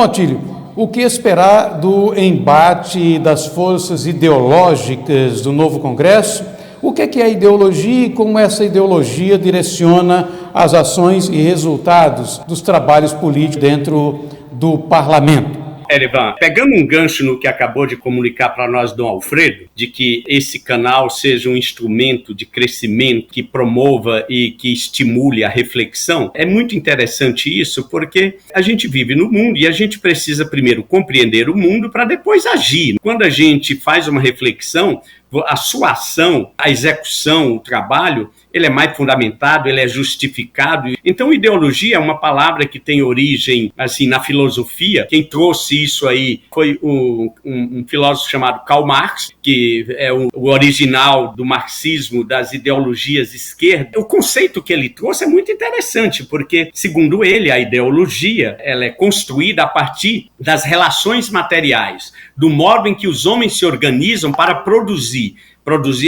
Bom, Atílio, o que esperar do embate das forças ideológicas do novo Congresso? O que é a ideologia e como essa ideologia direciona as ações e resultados dos trabalhos políticos dentro do parlamento? Erivan, pegando um gancho no que acabou de comunicar para nós Dom Alfredo, de que esse canal seja um instrumento de crescimento que promova e que estimule a reflexão, é muito interessante isso, porque a gente vive no mundo e a gente precisa primeiro compreender o mundo para depois agir. Quando a gente faz uma reflexão, a sua ação, a execução, o trabalho, ele é mais fundamentado, ele é justificado. Então, ideologia é uma palavra que tem origem, assim, na filosofia. Quem trouxe isso aí foi um filósofo chamado Karl Marx, que é o original do marxismo, das ideologias esquerdas. O conceito que ele trouxe é muito interessante, porque, segundo ele, a ideologia, ela é construída a partir das relações materiais, do modo em que os homens se organizam para produzir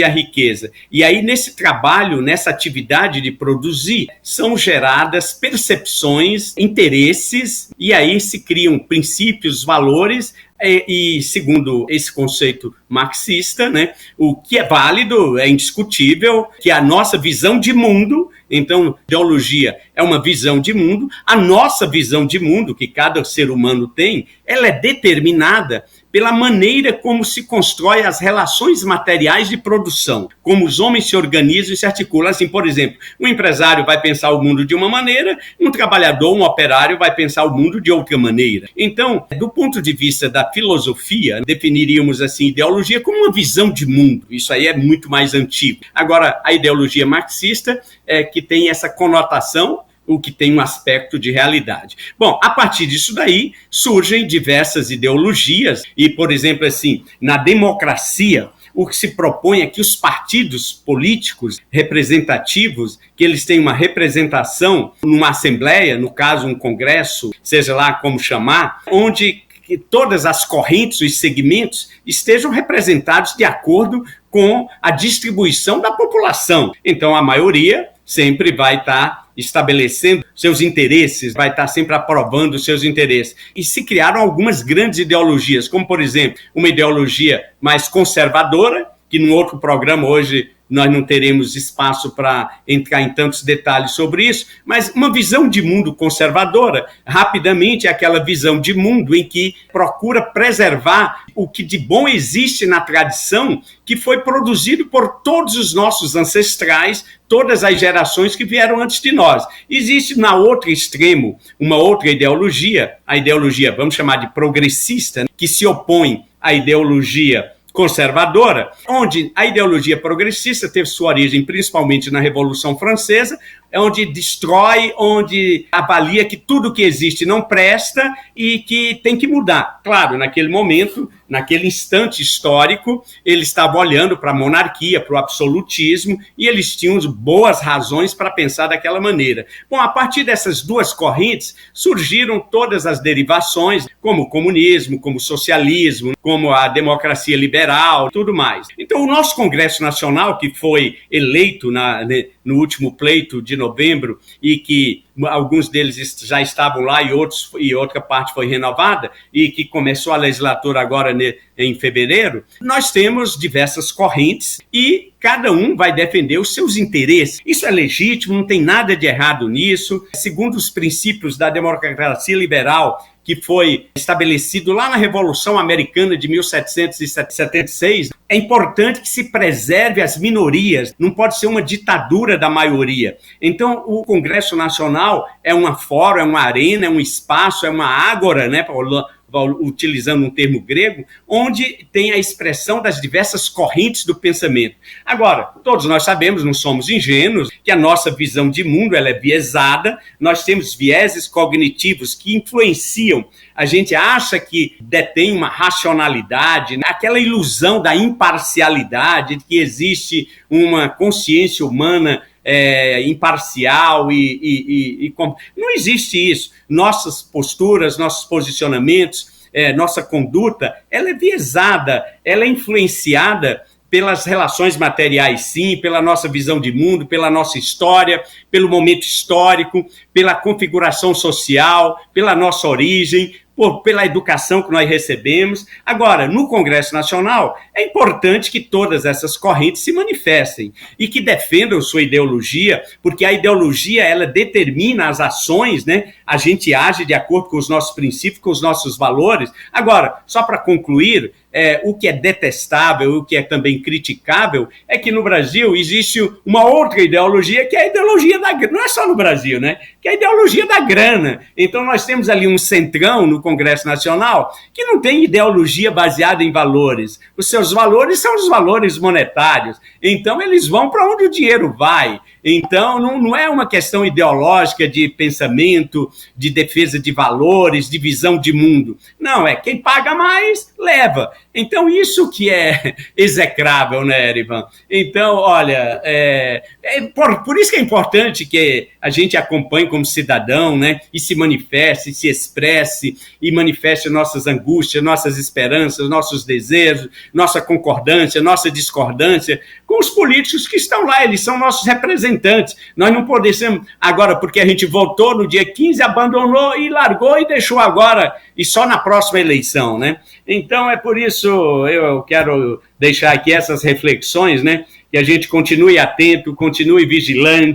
a riqueza. E aí, nesse trabalho, nessa atividade de produzir, são geradas percepções, interesses, e aí se criam princípios, valores, e segundo esse conceito marxista, né, o que é válido, é indiscutível, que a nossa visão de mundo, então, ideologia é uma visão de mundo, a nossa visão de mundo, que cada ser humano tem, ela é determinada pela maneira como se constrói as relações materiais de produção, como os homens se organizam e se articulam. Assim, por exemplo, um empresário vai pensar o mundo de uma maneira, um trabalhador, um operário vai pensar o mundo de outra maneira. Então, do ponto de vista da filosofia, definiríamos assim, ideologia como uma visão de mundo. Isso aí é muito mais antigo. Agora, a ideologia marxista é que tem essa conotação, o que tem um aspecto de realidade. Bom, a partir disso daí, surgem diversas ideologias e, por exemplo, assim, na democracia, o que se propõe é que os partidos políticos representativos, que eles tenham uma representação numa assembleia, no caso um congresso, seja lá como chamar, onde que todas as correntes, os segmentos, estejam representados de acordo com a distribuição da população. Então, a maioria sempre vai estar estabelecendo seus interesses, vai estar sempre aprovando os seus interesses. E se criaram algumas grandes ideologias, como, por exemplo, uma ideologia mais conservadora, que num outro programa hoje nós não teremos espaço para entrar em tantos detalhes sobre isso, mas uma visão de mundo conservadora, rapidamente, é aquela visão de mundo em que procura preservar o que de bom existe na tradição, que foi produzido por todos os nossos ancestrais, todas as gerações que vieram antes de nós. Existe, na outro extremo, uma outra ideologia, a ideologia, vamos chamar de progressista, que se opõe à ideologia conservadora, onde a ideologia progressista teve sua origem principalmente na Revolução Francesa, onde destrói, onde avalia que tudo que existe não presta e que tem que mudar. Claro, naquele momento, naquele instante histórico, eles estavam olhando para a monarquia, para o absolutismo, e eles tinham boas razões para pensar daquela maneira. Bom, a partir dessas duas correntes, surgiram todas as derivações, como o comunismo, como o socialismo, como a democracia liberal, tudo mais. Então, o nosso Congresso Nacional, que foi eleito no último pleito de novembro, e que alguns deles já estavam lá e outra parte foi renovada, e que começou a legislatura agora em fevereiro, nós temos diversas correntes e cada um vai defender os seus interesses. Isso é legítimo, não tem nada de errado nisso. Segundo os princípios da democracia liberal, que foi estabelecido lá na Revolução Americana de 1776, é importante que se preserve as minorias, não pode ser uma ditadura da maioria. Então, o Congresso Nacional é uma fórum, é uma arena, é um espaço, é uma ágora, né, utilizando um termo grego, onde tem a expressão das diversas correntes do pensamento. Agora, todos nós sabemos, não somos ingênuos, que a nossa visão de mundo ela é viesada, nós temos vieses cognitivos que influenciam. A gente acha que detém uma racionalidade, aquela ilusão da imparcialidade, de que existe uma consciência humana imparcial não existe isso. Nossas posturas, nossos posicionamentos, nossa conduta, ela é viesada, ela é influenciada pelas relações materiais, sim, pela nossa visão de mundo, pela nossa história, pelo momento histórico, pela configuração social, pela nossa origem, pela educação que nós recebemos. Agora, no Congresso Nacional, é importante que todas essas correntes se manifestem e que defendam sua ideologia, porque a ideologia, ela determina as ações, né? A gente age de acordo com os nossos princípios, com os nossos valores. Agora, só para concluir, o que é detestável, o que é também criticável, é que no Brasil existe uma outra ideologia, que é a ideologia da grana. Não é só no Brasil, né? Que é a ideologia da grana. Então nós temos ali um centrão no Congresso Nacional que não tem ideologia baseada em valores. Os seus valores são os valores monetários. Então eles vão para onde o dinheiro vai. Então não é uma questão ideológica de pensamento, de defesa de valores, de visão de mundo. Não, é quem paga mais, leva. Então, isso que é execrável, né, Erivan? Então, olha, por isso que é importante que a gente acompanhe como cidadão, né, e se manifeste, se expresse, e manifeste nossas angústias, nossas esperanças, nossos desejos, nossa concordância, nossa discordância com os políticos que estão lá, eles são nossos representantes. Nós não podemos, agora, porque a gente votou no dia 15, abandonou e largou e deixou agora, e só na próxima eleição, né? Então, é por isso eu quero deixar aqui essas reflexões, né? Que a gente continue atento, continue vigilante,